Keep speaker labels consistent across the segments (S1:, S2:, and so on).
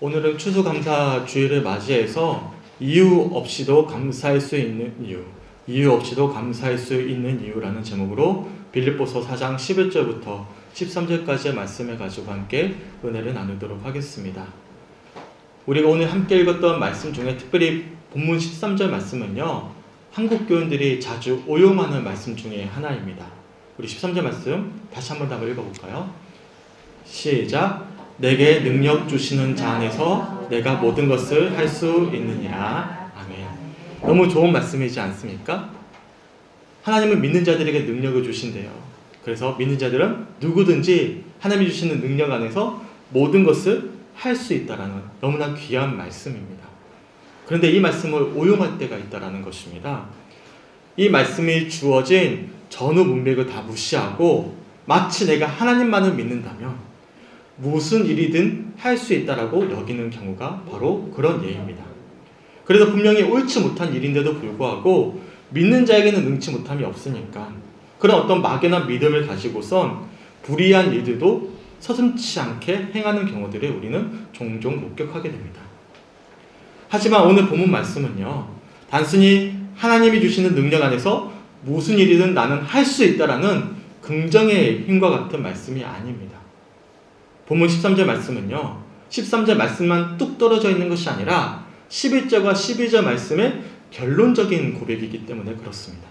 S1: 오늘은 추수감사 주일을 맞이해서 이유 없이도 감사할 수 있는 이유 없이도 감사할 수 있는 이유라는 제목으로 빌립보서 4장 11절부터 13절까지의 말씀을 가지고 함께 은혜를 나누도록 하겠습니다. 우리가 오늘 함께 읽었던 말씀 중에 특별히 본문 13절 말씀은요, 한국 교인들이 자주 오용하는 말씀 중에 하나입니다. 우리 13절 말씀 다시 한번 읽어볼까요? 시작. 내게 능력 주시는 자 안에서 내가 모든 것을 할 수 있느니라. 아멘. 너무 좋은 말씀이지 않습니까? 하나님은 믿는 자들에게 능력을 주신대요. 그래서 믿는 자들은 누구든지 하나님이 주시는 능력 안에서 모든 것을 할 수 있다라는 너무나 귀한 말씀입니다. 그런데 이 말씀을 오용할 때가 있다라는 것입니다. 이 말씀이 주어진 전후 문맥을 다 무시하고 마치 내가 하나님만을 믿는다면 무슨 일이든 할 수 있다라고 여기는 경우가 바로 그런 예입니다. 그래서 분명히 옳지 못한 일인데도 불구하고 믿는 자에게는 능치 못함이 없으니까 그런 어떤 막연한 믿음을 가지고선 불의한 일들도 서슴지 않게 행하는 경우들을 우리는 종종 목격하게 됩니다. 하지만 오늘 본문 말씀은요, 단순히 하나님이 주시는 능력 안에서 무슨 일이든 나는 할 수 있다라는 긍정의 힘과 같은 말씀이 아닙니다. 본문 13절 말씀은요, 13절 말씀만 뚝 떨어져 있는 것이 아니라 11절과 12절 말씀의 결론적인 고백이기 때문에 그렇습니다.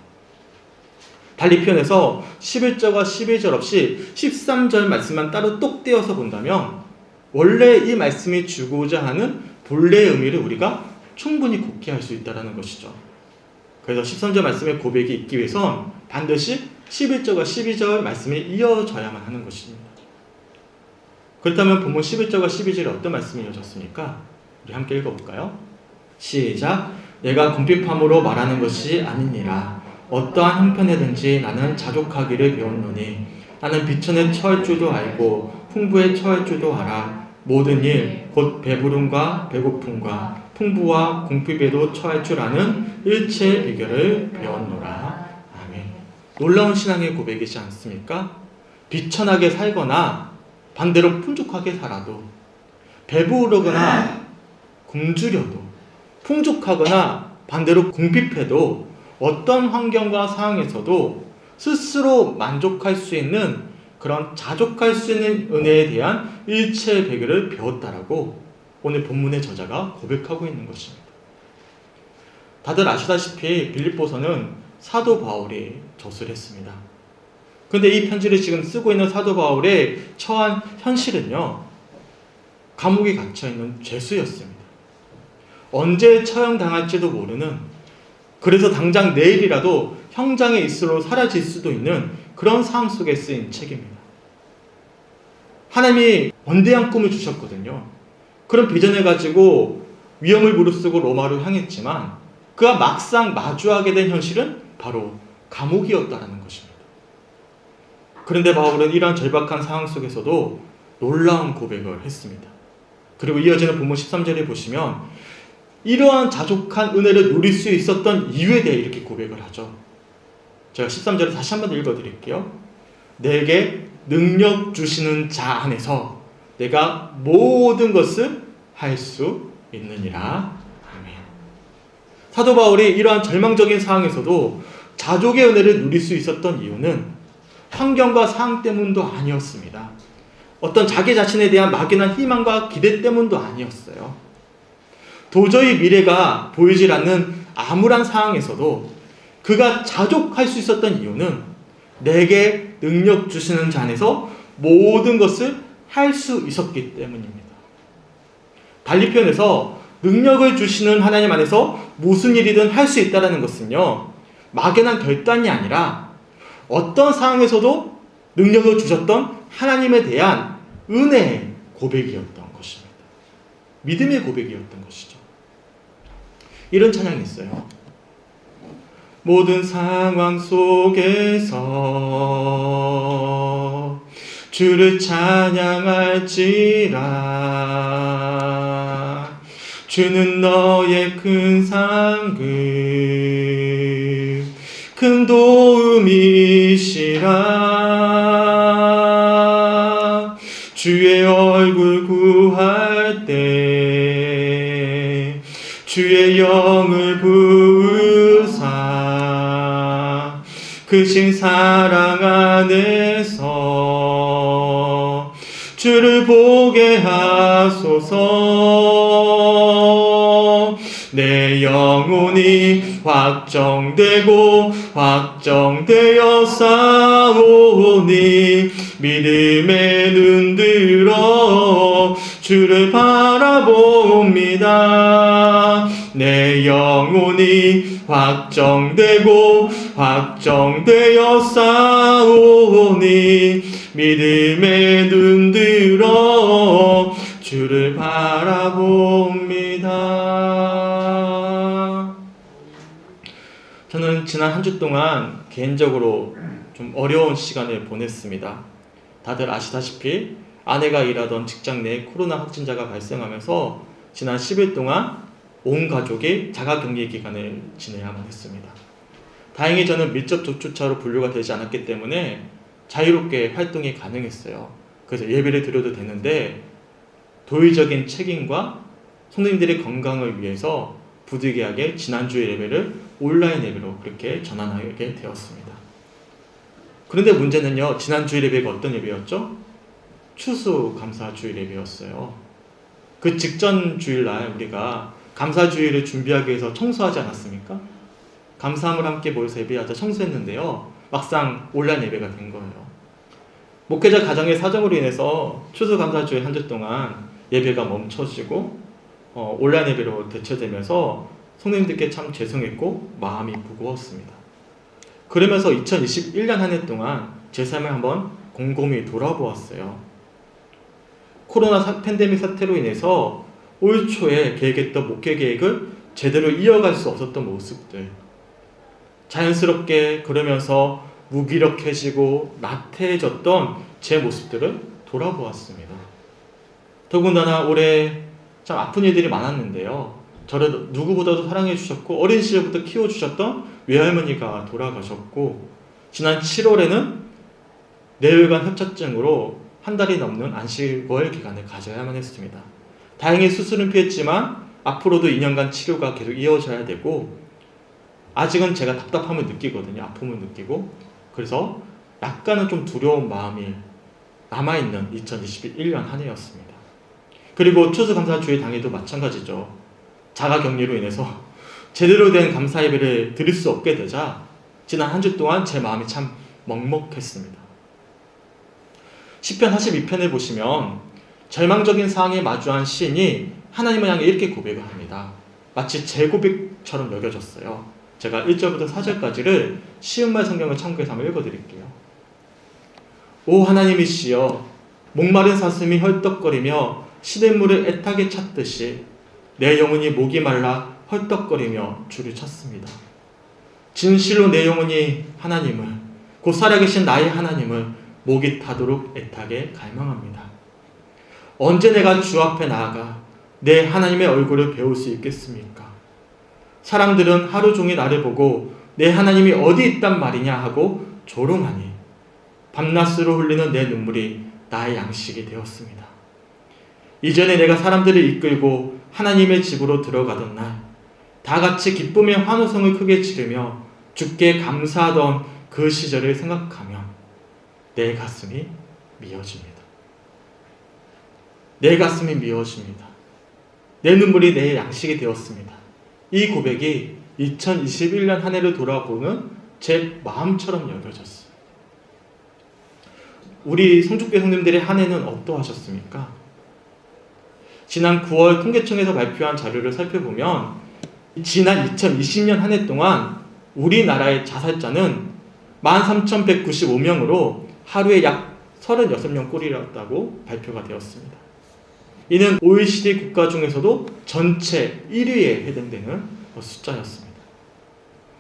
S1: 달리 표현해서 11절과 12절 없이 13절 말씀만 따로 똑 떼어서 본다면 원래 이 말씀이 주고자 하는 본래의 의미를 우리가 충분히 곡해할 수 있다는 것이죠. 그래서 13절 말씀의 고백이 있기 위해선 반드시 11절과 12절 말씀이 이어져야만 하는 것입니다. 그렇다면 본문 11절과 12절에 어떤 말씀이 이어졌습니까? 우리 함께 읽어볼까요? 시작. 내가 궁핍함으로 말하는 것이 아니니라. 어떠한 형편에든지 나는 자족하기를 배웠노니 나는 비천에 처할 줄도 알고 풍부에 처할 줄도 알아. 모든 일 곧 배부름과 배고픔과 풍부와 궁핍에도 처할 줄 아는 일체의 비결을 배웠노라. 아멘. 놀라운 신앙의 고백이지 않습니까? 비천하게 살거나 반대로 풍족하게 살아도, 배부르거나 굶주려도, 풍족하거나 반대로 궁핍해도 어떤 환경과 상황에서도 스스로 만족할 수 있는 그런 자족할 수 있는 은혜에 대한 일체의 비결을 배웠다라고 오늘 본문의 저자가 고백하고 있는 것입니다. 다들 아시다시피 빌립보서는 사도 바울이 저술을 했습니다. 그런데 이 편지를 지금 쓰고 있는 사도 바울의 처한 현실은요, 감옥에 갇혀있는 죄수였습니다. 언제 처형당할지도 모르는, 그래서 당장 내일이라도 형장의 이슬로 사라질 수도 있는 그런 상황 속에 쓰인 책입니다. 하나님이 원대한 꿈을 주셨거든요. 그런 비전을 가지고 위험을 무릅쓰고 로마로 향했지만 그가 막상 마주하게 된 현실은 바로 감옥이었다는 것입니다. 그런데 바울은 이러한 절박한 상황 속에서도 놀라운 고백을 했습니다. 그리고 이어지는 본문 13절에 보시면 이러한 자족한 은혜를 누릴 수 있었던 이유에 대해 이렇게 고백을 하죠. 제가 13절을 다시 한번 읽어드릴게요. 내게 능력 주시는 자 안에서 내가 모든 것을 할 수 있느니라. 아멘. 사도 바울이 이러한 절망적인 상황에서도 자족의 은혜를 누릴 수 있었던 이유는 환경과 상황 때문도 아니었습니다. 어떤 자기 자신에 대한 막연한 희망과 기대 때문도 아니었어요. 도저히 미래가 보이질 않는 암울한 상황에서도 그가 자족할 수 있었던 이유는 내게 능력 주시는 자 안에서 모든 것을 할 수 있었기 때문입니다. 달리 표현해서 능력을 주시는 하나님 안에서 무슨 일이든 할 수 있다는 것은요, 막연한 결단이 아니라 어떤 상황에서도 능력을 주셨던 하나님에 대한 은혜의 고백이었던 것입니다. 믿음의 고백이었던 것이죠. 이런 찬양이 있어요. 모든 상황 속에서 주를 찬양할지라. 주는 너의 큰 상급 큰 도움이시라. 주의 얼굴 구할 때 크신 사랑 안에서 주를 보게 하소서. 내 영혼이 확정되고 확정되어 싸우니 믿음의 눈 들어 주를 바라봅니다. 내 영혼이 확정되고 확정되어 싸우니 믿음의 눈 들어 주를 바라봅니다. 저는 지난 한 주 동안 개인적으로 좀 어려운 시간을 보냈습니다. 다들 아시다시피 아내가 일하던 직장 내에 코로나 확진자가 발생하면서 지난 10일 동안 온 가족이 자가격리 기간을 지내야만 했습니다. 다행히 저는 밀접 접촉자로 분류가 되지 않았기 때문에 자유롭게 활동이 가능했어요. 그래서 예배를 드려도 되는데 도의적인 책임과 성도님들의 건강을 위해서 부득이하게 지난주 예배를 온라인 예배로 그렇게 전환하게 되었습니다. 그런데 문제는요, 지난주 예배가 어떤 예배였죠? 추수감사주일 예배였어요. 그 직전 주일날 우리가 감사주일을 준비하기 위해서 청소하지 않았습니까? 감사함을 함께 모여서 예배하자 청소했는데요, 막상 온라인 예배가 된 거예요. 목회자 가정의 사정으로 인해서 추수감사주일 한 주 동안 예배가 멈춰지고 온라인 예배로 대체되면서 성도님들께 참 죄송했고 마음이 무거웠습니다. 그러면서 2021년 한 해 동안 제 삶을 한번 곰곰이 돌아보았어요. 코로나 팬데믹 사태로 인해서 올 초에 계획했던 목회 계획을 제대로 이어갈 수 없었던 모습들, 자연스럽게 그러면서 무기력해지고 나태해졌던 제 모습들을 돌아보았습니다. 더군다나 올해 참 아픈 일들이 많았는데요, 저를 누구보다도 사랑해 주셨고 어린 시절부터 키워주셨던 외할머니가 돌아가셨고, 지난 7월에는 뇌혈관 협착증으로 한 달이 넘는 안식월 기간을 가져야만 했습니다. 다행히 수술은 피했지만 앞으로도 2년간 치료가 계속 이어져야 되고, 아직은 제가 답답함을 느끼거든요. 아픔을 느끼고. 그래서 약간은 좀 두려운 마음이 남아있는 2021년 한 해였습니다. 그리고 추수감사주일 당일도 마찬가지죠. 자가격리로 인해서 제대로 된 감사 예배를 드릴 수 없게 되자 지난 한 주 동안 제 마음이 참 먹먹했습니다. 시편 42편을 보시면 절망적인 상황에 마주한 시인이 하나님을 향해 이렇게 고백을 합니다. 마치 제 고백처럼 여겨졌어요. 제가 1절부터 4절까지를 시음말 성경을 참고해서 한번 읽어드릴게요. 오 하나님이시여, 목마른 사슴이 헐떡거리며 시냇물을 애타게 찾듯이 내 영혼이 목이 말라 헐떡거리며 주를 찾습니다. 진실로 내 영혼이 하나님을, 곧 살아계신 나의 하나님을 목이 타도록 애타게 갈망합니다. 언제 내가 주 앞에 나아가 내 하나님의 얼굴을 배울 수 있겠습니까? 사람들은 하루 종일 나를 보고 내 하나님이 어디 있단 말이냐 하고 조롱하니 밤낮으로 흘리는 내 눈물이 나의 양식이 되었습니다. 이전에 내가 사람들을 이끌고 하나님의 집으로 들어가던 날, 다 같이 기쁨의 환호성을 크게 지르며 주께 감사하던 그 시절을 생각하면 내 가슴이 미어집니다. 내 가슴이 미어집니다. 내 눈물이 내 양식이 되었습니다. 이 고백이 2021년 한 해를 돌아보는 제 마음처럼 여겨졌어요. 우리 성축교회 성도님들의 한 해는 어떠하셨습니까? 지난 9월 통계청에서 발표한 자료를 살펴보면 지난 2020년 한 해 동안 우리나라의 자살자는 13,195명으로 하루에 약 36명 꼴이었다고 발표가 되었습니다. 이는 OECD 국가 중에서도 전체 1위에 해당되는 숫자였습니다.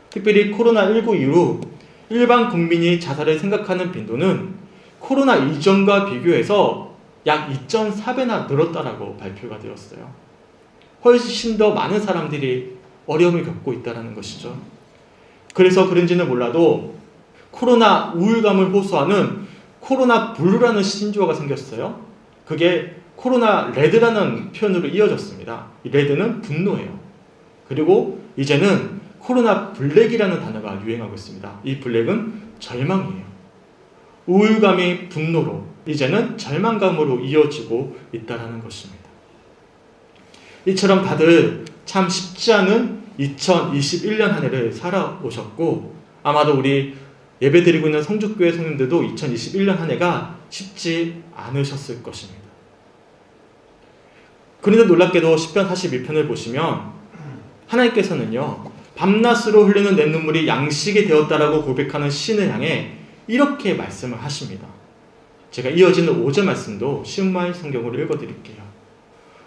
S1: 특별히 코로나19 이후 일반 국민이 자살을 생각하는 빈도는 코로나 이전과 비교해서 약 2.4배나 늘었다라고 발표가 되었어요. 훨씬 더 많은 사람들이 어려움을 겪고 있다는 것이죠. 그래서 그런지는 몰라도 코로나 우울감을 호소하는 코로나 블루라는 신조어가 생겼어요. 그게 코로나 레드라는 표현으로 이어졌습니다. 이 레드는 분노예요. 그리고 이제는 코로나 블랙이라는 단어가 유행하고 있습니다. 이 블랙은 절망이에요. 우울감이 분노로, 이제는 절망감으로 이어지고 있다는 것입니다. 이처럼 다들 참 쉽지 않은 2021년 한 해를 살아오셨고, 아마도 우리 예배드리고 있는 성주교회 성님들도 2021년 한 해가 쉽지 않으셨을 것입니다. 그런데 놀랍게도 시편 42편을 보시면 하나님께서는요, 밤낮으로 흘리는 내 눈물이 양식이 되었다라고 고백하는 신을 향해 이렇게 말씀을 하십니다. 제가 이어지는 5절 말씀도 시음마이 성경으로 읽어드릴게요.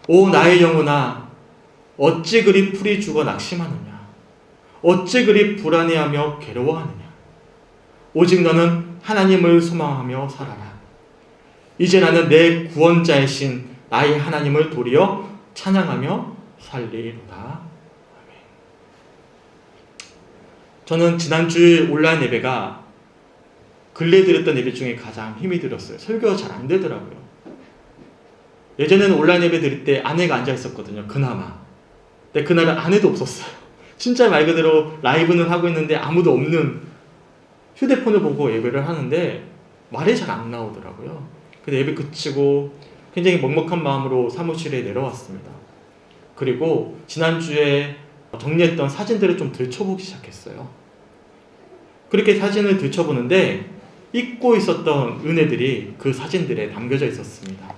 S1: 오 나의 영혼아, 어찌 그리 풀이 죽어 낙심하느냐? 어찌 그리 불안해하며 괴로워하느냐? 오직 너는 하나님을 소망하며 살아라. 이제 나는 내 구원자의 신 나의 하나님을 도리어 찬양하며 살리로다. 아멘. 저는 지난주에 온라인 예배가 근래에 드렸던 예배 중에 가장 힘이 들었어요. 설교가 잘 안 되더라고요. 예전에는 온라인 예배 드릴 때 아내가 앉아 있었거든요. 그나마. 근데 그날은 아내도 없었어요. 진짜 말 그대로 라이브는 하고 있는데 아무도 없는 휴대폰을 보고 예배를 하는데 말이 잘 안 나오더라고요. 근데 예배 그치고 굉장히 먹먹한 마음으로 사무실에 내려왔습니다. 그리고 지난주에 정리했던 사진들을 좀 들춰보기 시작했어요. 그렇게 사진을 들춰보는데 잊고 있었던 은혜들이 그 사진들에 담겨져 있었습니다.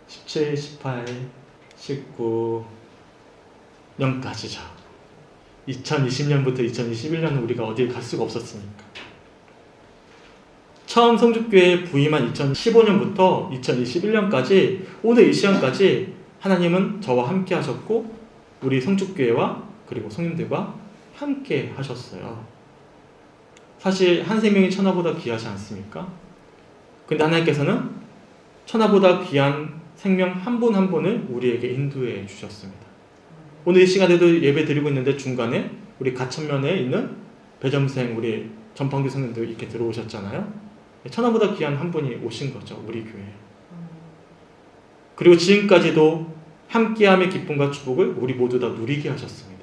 S1: (17, 18, 19년까지죠) 2020년부터 2021년은 우리가 어딜 갈 수가 없었으니까. 처음 성주교회에 부임한 2015년부터 2021년까지 오늘 이 시간까지 하나님은 저와 함께 하셨고 우리 성주교회와 그리고 성님들과 함께 하셨어요. 사실 한 생명이 천하보다 귀하지 않습니까? 근데 하나님께서는 천하보다 귀한 생명 한 분 한 분을 우리에게 인도해 주셨습니다. 오늘 이 시간에도 예배 드리고 있는데 중간에 우리 가천면에 있는 배점생 우리 전방교 성님들 이렇게 들어오셨잖아요. 천하보다 귀한 한 분이 오신 거죠. 우리 교회에. 그리고 지금까지도 함께함의 기쁨과 축복을 우리 모두 다 누리게 하셨습니다.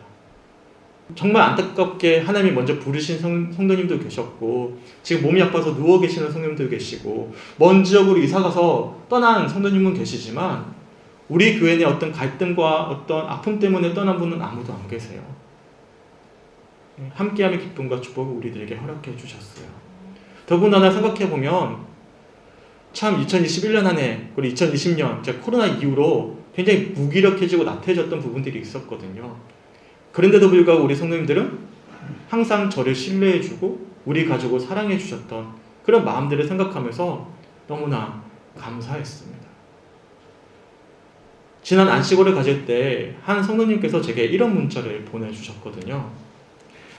S1: 정말 안타깝게 하나님이 먼저 부르신 성도님도 계셨고 지금 몸이 아파서 누워 계시는 성도님도 계시고 먼 지역으로 이사가서 떠난 성도님은 계시지만 우리 교회 내 어떤 갈등과 어떤 아픔 때문에 떠난 분은 아무도 안 계세요. 함께함의 기쁨과 축복을 우리들에게 허락해 주셨어요. 더군다나 생각해보면 참 2021년 한 해 그리고 2020년 코로나 이후로 굉장히 무기력해지고 나태해졌던 부분들이 있었거든요. 그런데도 불구하고 우리 성도님들은 항상 저를 신뢰해주고 우리 가족을 사랑해주셨던 그런 마음들을 생각하면서 너무나 감사했습니다. 지난 안식월을 가질 때 한 성도님께서 제게 이런 문자를 보내주셨거든요.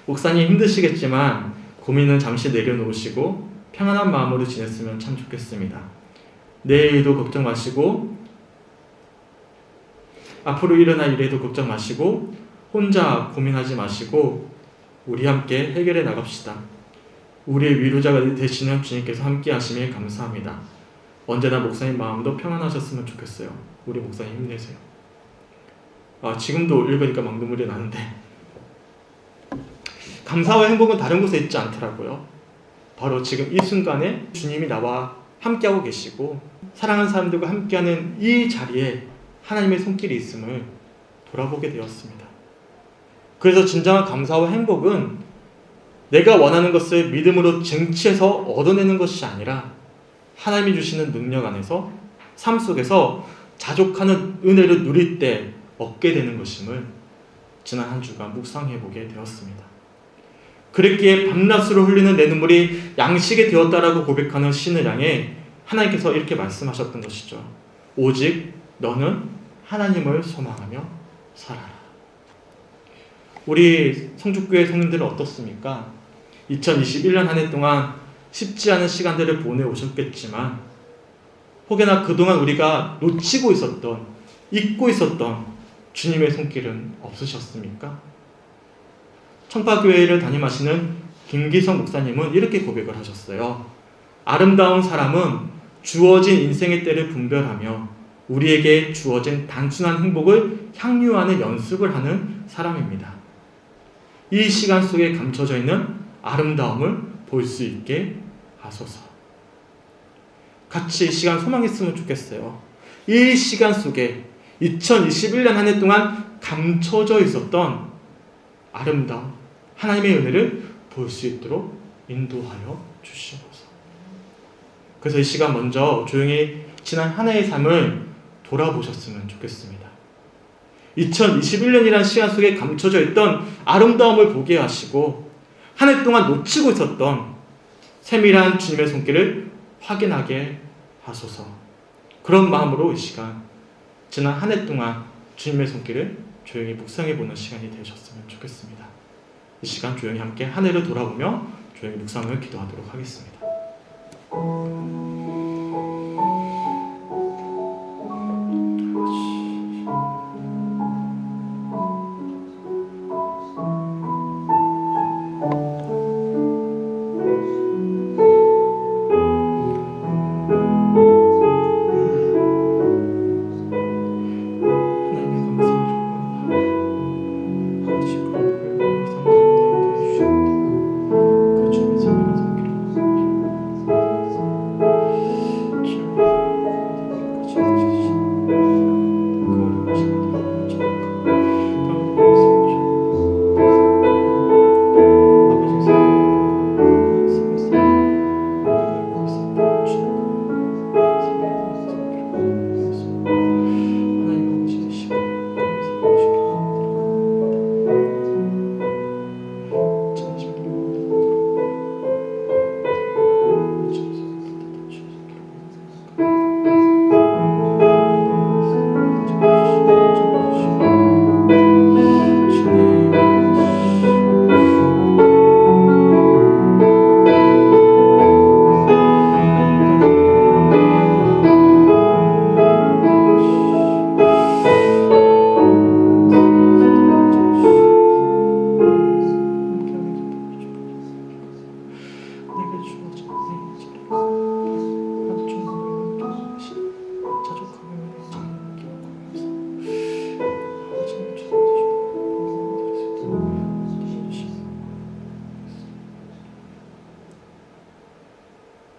S1: 목사님 힘드시겠지만 고민은 잠시 내려놓으시고 평안한 마음으로 지냈으면 참 좋겠습니다. 내일도 걱정 마시고 앞으로 일어날 일에도 걱정 마시고 혼자 고민하지 마시고 우리 함께 해결해 나갑시다. 우리의 위로자가 되시는 주님께서 함께 하심에 감사합니다. 언제나 목사님 마음도 평안하셨으면 좋겠어요. 우리 목사님 힘내세요. 지금도 읽으니까 막 눈물이 나는데 감사와 행복은 다른 곳에 있지 않더라고요. 바로 지금 이 순간에 주님이 나와 함께하고 계시고 사랑하는 사람들과 함께하는 이 자리에 하나님의 손길이 있음을 돌아보게 되었습니다. 그래서 진정한 감사와 행복은 내가 원하는 것을 믿음으로 쟁취해서 얻어내는 것이 아니라 하나님이 주시는 능력 안에서 삶 속에서 자족하는 은혜를 누릴 때 얻게 되는 것임을 지난 한 주간 묵상해보게 되었습니다. 그랬기에 밤낮으로 흘리는 내 눈물이 양식이 되었다라고 고백하는 신을 향해 하나님께서 이렇게 말씀하셨던 것이죠. 오직 너는 하나님을 소망하며 살아라. 우리 성주교회 성님들은 어떻습니까? 2021년 한 해 동안 쉽지 않은 시간들을 보내오셨겠지만 혹여나 그동안 우리가 놓치고 있었던 잊고 있었던 주님의 손길은 없으셨습니까? 청파교회를 담임하시는 김기성 목사님은 이렇게 고백을 하셨어요. 아름다운 사람은 주어진 인생의 때를 분별하며 우리에게 주어진 단순한 행복을 향유하는 연습을 하는 사람입니다. 이 시간 속에 감춰져 있는 아름다움을 볼 수 있게 하소서. 같이 이 시간 소망했으면 좋겠어요. 이 시간 속에 2021년 한 해 동안 감춰져 있었던 아름다움, 하나님의 은혜를 볼 수 있도록 인도하여 주시옵소서. 그래서 이 시간 먼저 조용히 지난 한 해의 삶을 돌아보셨으면 좋겠습니다. 2021년이라는 시간 속에 감춰져 있던 아름다움을 보게 하시고 한 해 동안 놓치고 있었던 세밀한 주님의 손길을 확인하게 하소서. 그런 마음으로 이 시간 지난 한 해 동안 주님의 손길을 조용히 묵상해보는 시간이 되셨으면 좋겠습니다. 이 시간 조용히 함께 한 해를 돌아보며 조용히 묵상을 기도하도록 하겠습니다.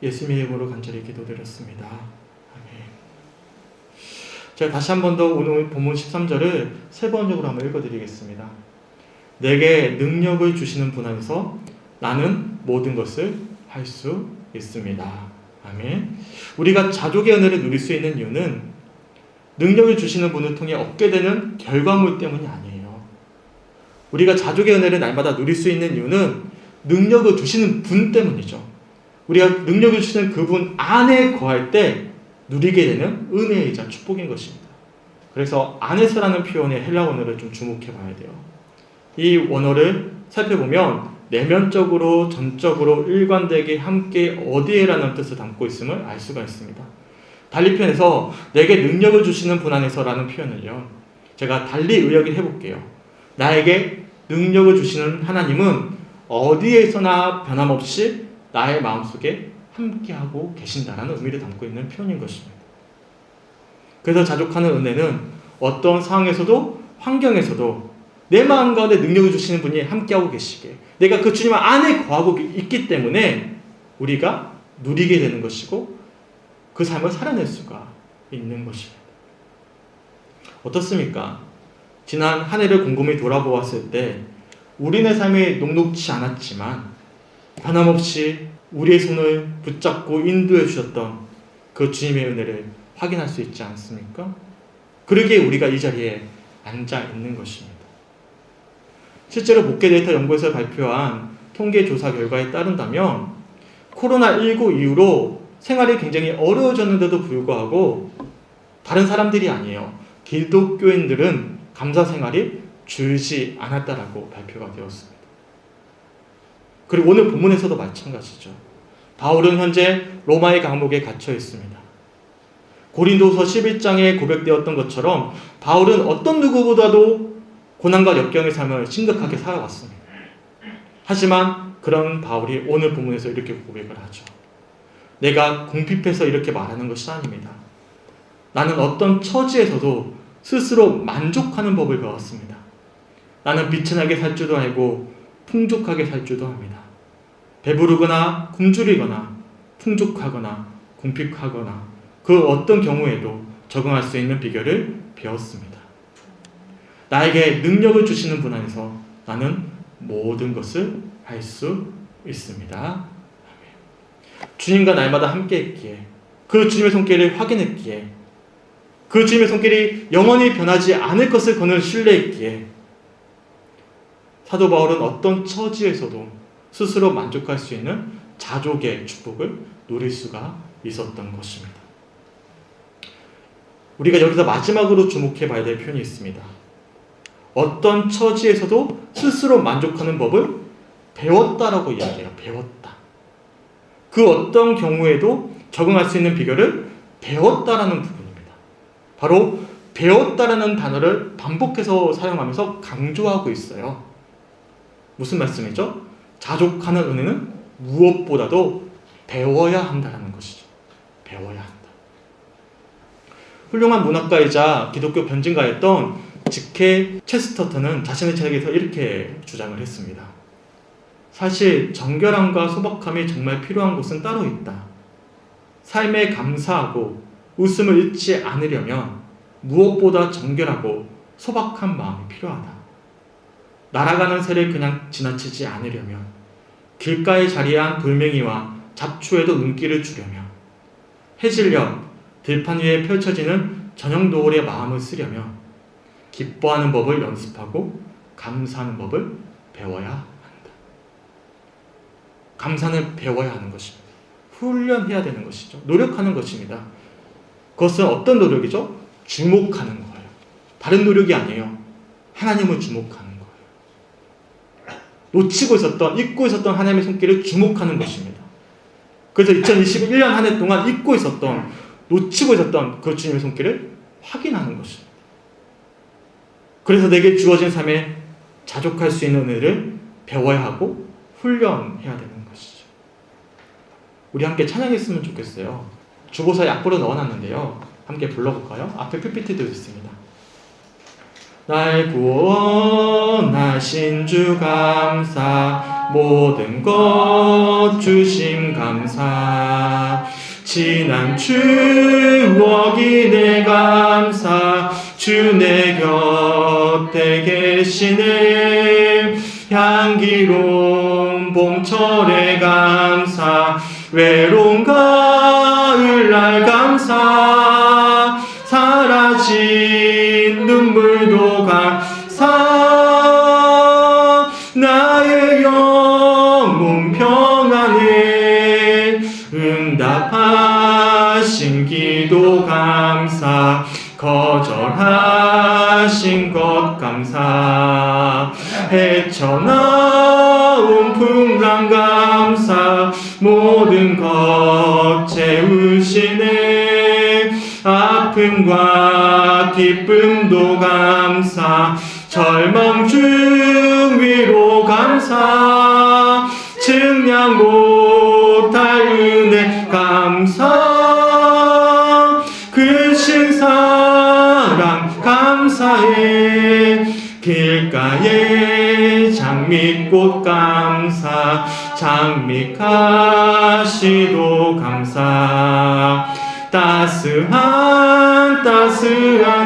S1: 예수님의 이름으로 간절히 기도드렸습니다. 아멘. 제가 다시 한 번 더 오늘 본문 13절을 세 번역으로 한번 읽어드리겠습니다. 내게 능력을 주시는 분 안에서 나는 모든 것을 할 수 있습니다. 아멘. 우리가 자족의 은혜를 누릴 수 있는 이유는 능력을 주시는 분을 통해 얻게 되는 결과물 때문이 아니에요. 우리가 자족의 은혜를 날마다 누릴 수 있는 이유는 능력을 주시는 분 때문이죠. 우리가 능력을 주시는 그분 안에 거할 때 누리게 되는 은혜이자 축복인 것입니다. 그래서 안에서라는 표현의 헬라 원어를 좀 주목해 봐야 돼요. 이 원어를 살펴보면 내면적으로 전적으로 일관되게 함께 어디에라는 뜻을 담고 있음을 알 수가 있습니다. 달리 표현해서 내게 능력을 주시는 분 안에서라는 표현을요, 제가 달리 의역을 해볼게요. 나에게 능력을 주시는 하나님은 어디에서나 변함없이 나의 마음속에 함께하고 계신다라는 의미를 담고 있는 표현인 것입니다. 그래서 자족하는 은혜는 어떤 상황에서도 환경에서도 내 마음 가운데 능력을 주시는 분이 함께하고 계시게, 내가 그 주님 안에 거하고 있기 때문에 우리가 누리게 되는 것이고 그 삶을 살아낼 수가 있는 것입니다. 어떻습니까? 지난 한 해를 곰곰이 돌아보았을 때 우리네 삶이 녹록지 않았지만 변함없이 우리의 손을 붙잡고 인도해 주셨던 그 주님의 은혜를 확인할 수 있지 않습니까? 그러기에 우리가 이 자리에 앉아 있는 것입니다. 실제로 목회 데이터 연구에서 발표한 통계 조사 결과에 따른다면 코로나19 이후로 생활이 굉장히 어려워졌는데도 불구하고 다른 사람들이 아니에요. 기독교인들은 감사 생활이 줄지 않았다라고 발표가 되었습니다. 그리고 오늘 본문에서도 마찬가지죠. 바울은 현재 로마의 감옥에 갇혀 있습니다. 고린도서 11장에 고백되었던 것처럼 바울은 어떤 누구보다도 고난과 역경의 삶을 심각하게 살아왔습니다. 하지만 그런 바울이 오늘 본문에서 이렇게 고백을 하죠. 내가 궁핍해서 이렇게 말하는 것이 아닙니다. 나는 어떤 처지에서도 스스로 만족하는 법을 배웠습니다. 나는 비천하게 살 줄도 알고 풍족하게 살 줄도 합니다. 배부르거나 굶주리거나 풍족하거나 궁핍하거나 그 어떤 경우에도 적응할 수 있는 비결을 배웠습니다. 나에게 능력을 주시는 분 안에서 나는 모든 것을 할 수 있습니다. 아멘. 주님과 날마다 함께했기에, 그 주님의 손길을 확인했기에, 그 주님의 손길이 영원히 변하지 않을 것을 그는 신뢰했기에 사도 바울은 어떤 처지에서도 스스로 만족할 수 있는 자족의 축복을 누릴 수가 있었던 것입니다. 우리가 여기서 마지막으로 주목해 봐야 될 표현이 있습니다. 어떤 처지에서도 스스로 만족하는 법을 배웠다라고 이야기해요. 배웠다. 그 어떤 경우에도 적응할 수 있는 비결을 배웠다라는 부분입니다. 바로 배웠다라는 단어를 반복해서 사용하면서 강조하고 있어요. 무슨 말씀이죠? 자족하는 은혜는 무엇보다도 배워야 한다는 것이죠. 배워야 한다. 훌륭한 문학가이자 기독교 변증가였던 지케 체스터턴은 자신의 책에서 이렇게 주장을 했습니다. 사실 정결함과 소박함이 정말 필요한 곳은 따로 있다. 삶에 감사하고 웃음을 잃지 않으려면 무엇보다 정결하고 소박한 마음이 필요하다. 날아가는 새를 그냥 지나치지 않으려면, 길가에 자리한 돌멩이와 잡초에도 눈길을 주려면, 해질녘 들판 위에 펼쳐지는 저녁 노을의 마음을 쓰려면 기뻐하는 법을 연습하고 감사하는 법을 배워야 한다. 감사는 배워야 하는 것입니다. 훈련해야 되는 것이죠. 노력하는 것입니다. 그것은 어떤 노력이죠? 주목하는 거예요. 다른 노력이 아니에요. 하나님을 주목하는 거예요. 놓치고 있었던, 잊고 있었던 하나님의 손길을 주목하는 것입니다. 그래서 2021년 한 해 동안 잊고 있었던, 놓치고 있었던 그 주님의 손길을 확인하는 것입니다. 그래서 내게 주어진 삶에 자족할 수 있는 은혜를 배워야 하고 훈련해야 되는 것이죠. 우리 함께 찬양했으면 좋겠어요. 주보사에 악보로 넣어놨는데요. 함께 불러볼까요? 앞에 PPT도 있습니다. 날 구원하신 주 감사, 모든 것 주심 감사, 지난 추억이 내 감사, 주 내 곁에 계시네. 향기로운 봄철의 감사, 외로운 가을날 감사, 사라진 눈물도 감사, 나의 영혼 평안에 응답하신 기도 감사, 거절하신 것 감사, 헤쳐나온 풍랑 감사, 모든 것 채우시네. 아픔과 기쁨도 감사, 절망 중 위로 감사, 증량 못할 은혜 감사, 크신 사랑 감사해. 길가에 장미꽃 감사, 장미가시도 감사, 따스한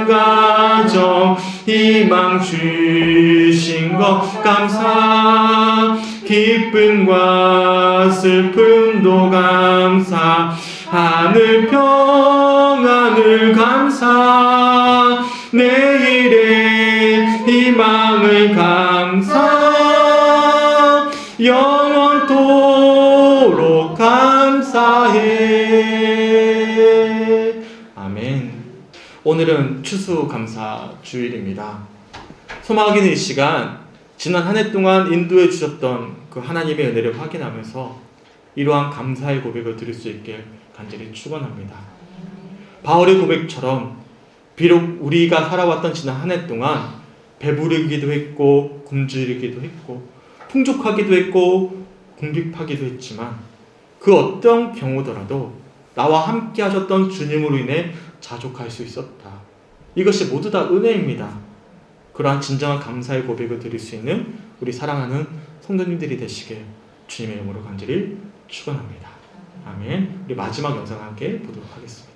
S1: 가정 희망 주신 것 감사, 기쁨과 슬픔도 감사, 하늘 평안을 감사, 내일의 희망을 감사, 영원토록 감사해. 아멘. 오늘은 추수감사 주일입니다. 소망하기는 이 시간, 지난 한 해 동안 인도해 주셨던 그 하나님의 은혜를 확인하면서 이러한 감사의 고백을 드릴 수 있길 간절히 축원합니다. 바울의 고백처럼 비록 우리가 살아왔던 지난 한 해 동안 배부르기도 했고 굶주리기도 했고 풍족하기도 했고 궁핍하기도 했지만 그 그 어떤 경우더라도 나와 함께 하셨던 주님으로 인해 자족할 수 있었다. 이것이 모두 다 은혜입니다. 그러한 진정한 감사의 고백을 드릴 수 있는 우리 사랑하는 성도님들이 되시길 주님의 이름으로 간절히 축원합니다. 아멘. 우리 마지막 영상 함께 보도록 하겠습니다.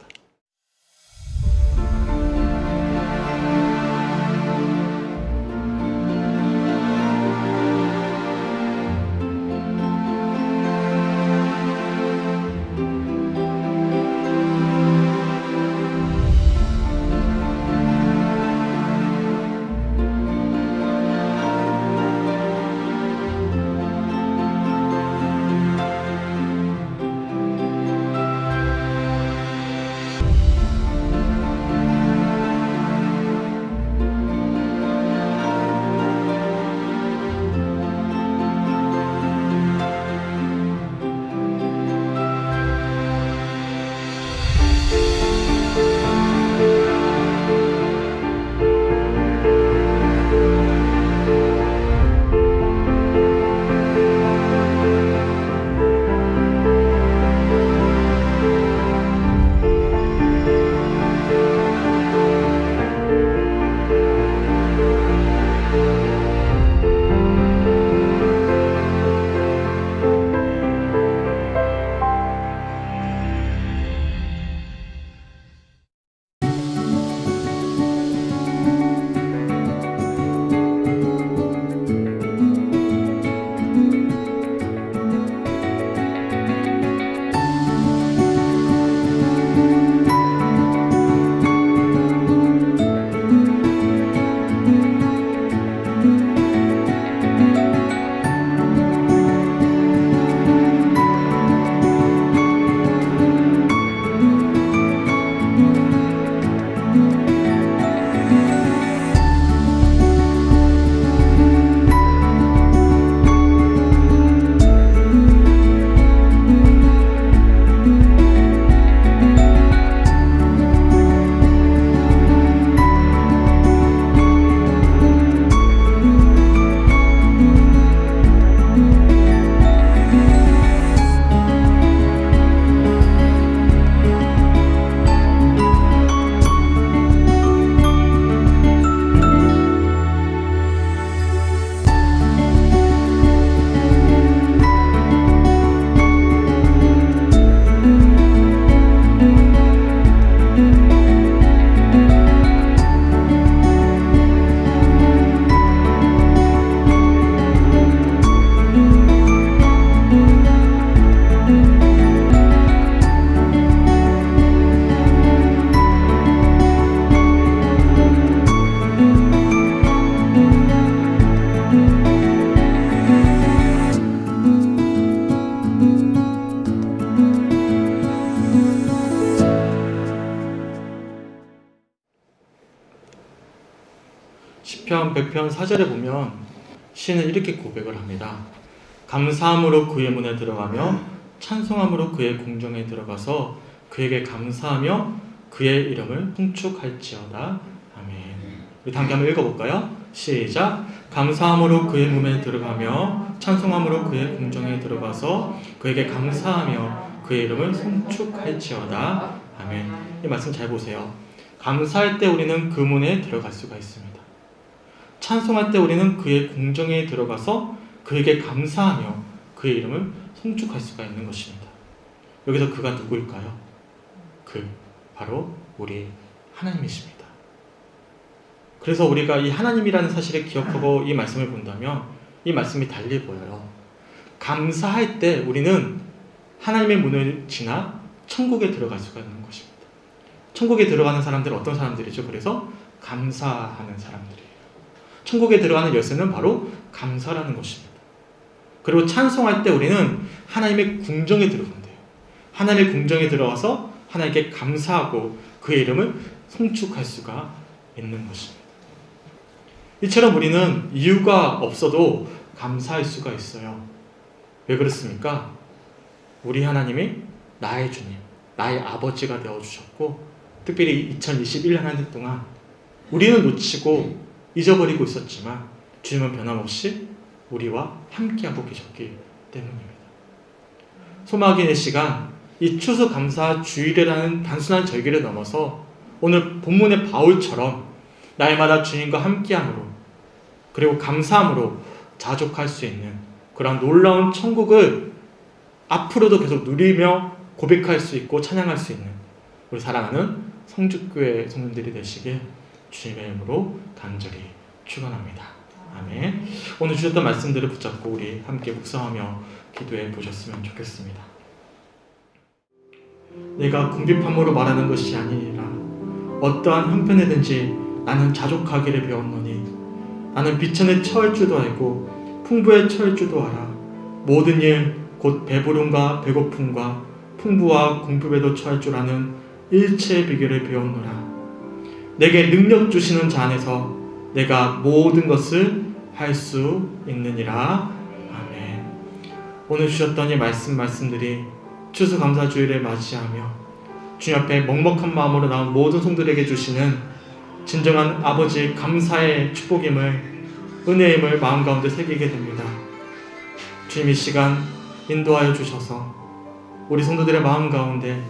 S1: 시편 100편 4절에 보면 시는 이렇게 고백을 합니다. 감사함으로 그의 문에 들어가며 찬송함으로 그의 궁정에 들어가서 그에게 감사하며 그의 이름을 송축할지어다. 아멘. 우리 함께 한번 읽어볼까요? 시작. 감사함으로 그의 문에 들어가며 찬송함으로 그의 궁정에 들어가서 그에게 감사하며 그의 이름을 송축할지어다. 아멘. 이 말씀 잘 보세요. 감사할 때 우리는 그 문에 들어갈 수가 있습니다. 찬송할 때 우리는 그의 궁정에 들어가서 그에게 감사하며 그의 이름을 송축할 수가 있는 것입니다. 여기서 그가 누구일까요? 바로 우리 하나님이십니다. 그래서 우리가 이 하나님이라는 사실을 기억하고 이 말씀을 본다면 이 말씀이 달리 보여요. 감사할 때 우리는 하나님의 문을 지나 천국에 들어갈 수가 있는 것입니다. 천국에 들어가는 사람들은 어떤 사람들이죠? 그래서 감사하는 사람들이에요. 천국에 들어가는 열쇠는 바로 감사라는 것입니다. 그리고 찬송할 때 우리는 하나님의 궁정에 들어간대요. 하나님의 궁정에 들어가서 하나님께 감사하고 그의 이름을 송축할 수가 있는 것입니다. 이처럼 우리는 이유가 없어도 감사할 수가 있어요. 왜 그렇습니까? 우리 하나님이 나의 주님, 나의 아버지가 되어주셨고 특별히 2021년 한 해 동안 우리는 놓치고 잊어버리고 있었지만 주님은 변함없이 우리와 함께하고 계셨기 때문입니다. 소막인의 시간, 이 추수감사주일이라는 단순한 절기를 넘어서 오늘 본문의 바울처럼 날마다 주님과 함께함으로 그리고 감사함으로 자족할 수 있는 그런 놀라운 천국을 앞으로도 계속 누리며 고백할 수 있고 찬양할 수 있는 우리 사랑하는 성주교회 성도들이 되시길 주님의 이름으로 간절히 축원합니다. 아멘. 오늘 주셨던 말씀들을 붙잡고 우리 함께 묵상하며 기도해 보셨으면 좋겠습니다. 내가 궁핍함으로 말하는 것이 아니라 어떠한 형편에든지 나는 자족하기를 배웠노니 나는 비천에 처할 줄도 알고 풍부에 처할 줄도 알아. 모든 일 곧 배부름과 배고픔과 풍부와 궁핍에도 처할 줄 아는 일체의 비결을 배웠노라. 내게 능력 주시는 자 안에서 내가 모든 것을 할 수 있느니라. 아멘. 오늘 주셨던 이 말씀들이 추수감사주일을 맞이하며 주님 앞에 먹먹한 마음으로 나온 모든 성들에게 주시는 진정한 아버지의 감사의 축복임을, 은혜임을 마음 가운데 새기게 됩니다. 주님 이 시간 인도하여 주셔서 우리 성도들의 마음 가운데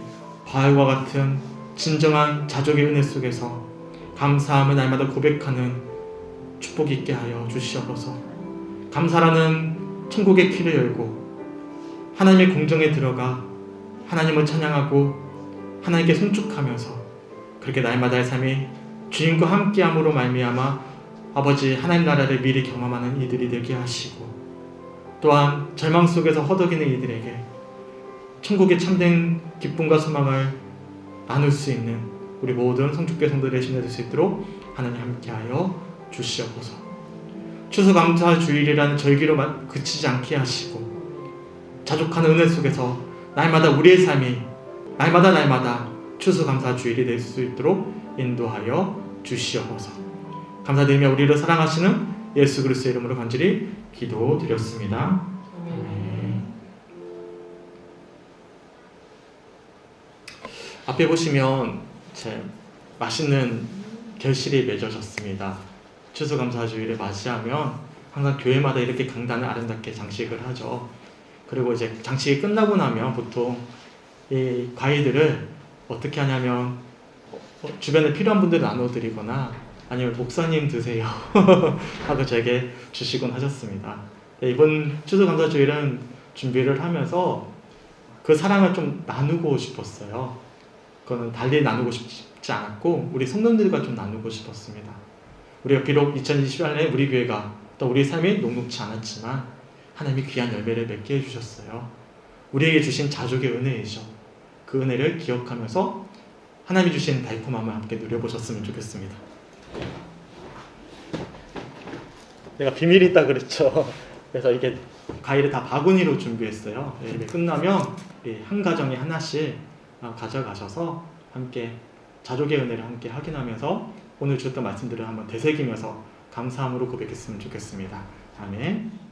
S1: 바울과 같은 진정한 자족의 은혜 속에서 감사함을 날마다 고백하는 축복이 있게 하여 주시옵소서. 감사라는 천국의 키를 열고 하나님의 공정에 들어가 하나님을 찬양하고 하나님께 송축하면서 그렇게 날마다의 삶이 주님과 함께함으로 말미암아 아버지 하나님 나라를 미리 경험하는 이들이 되게 하시고, 또한 절망 속에서 허덕이는 이들에게 천국의 참된 기쁨과 소망을 나눌 수 있는 우리 모든 성축교회 성도들의 힘이 될 수 있도록 하나님 함께하여 주시옵소서. 추수감사주일이라는 절기로 그치지 않게 하시고 자족하는 은혜 속에서 날마다 우리의 삶이 날마다 추수감사주일이 될 수 있도록 인도하여 주시옵소서. 감사드리며 우리를 사랑하시는 예수 그리스도의 이름으로 간절히 기도드렸습니다. 앞에 보시면 제 맛있는 결실이 맺어졌습니다. 추수감사주일을 맞이하면 항상 교회마다 이렇게 강단을 아름답게 장식을 하죠. 그리고 이제 장식이 끝나고 나면 보통 이 과일들을 어떻게 하냐면 주변에 필요한 분들 나눠드리거나 아니면 목사님 드세요 하고 저에게 주시곤 하셨습니다. 이번 추수감사주일은 준비를 하면서 그 사랑을 좀 나누고 싶었어요. 그거는 달리 나누고 싶지 않았고 우리 성도들과 좀 나누고 싶었습니다. 우리가 비록 2028년에 우리 교회가 또 우리 삶이 녹록지 않았지만 하나님이 귀한 열매를 맺게 해주셨어요. 우리에게 주신 자족의 은혜이죠. 그 은혜를 기억하면서 하나님이 주신 달콤함을 함께 누려보셨으면 좋겠습니다. 내가 비밀이 있다 그랬죠. 그래서 이게 과일을 다 바구니로 준비했어요. 이게 끝나면 한 가정에 하나씩 가져가셔서 함께 자족의 은혜를 함께 확인하면서 오늘 주셨던 말씀들을 한번 되새기면서 감사함으로 고백했으면 좋겠습니다. 아멘.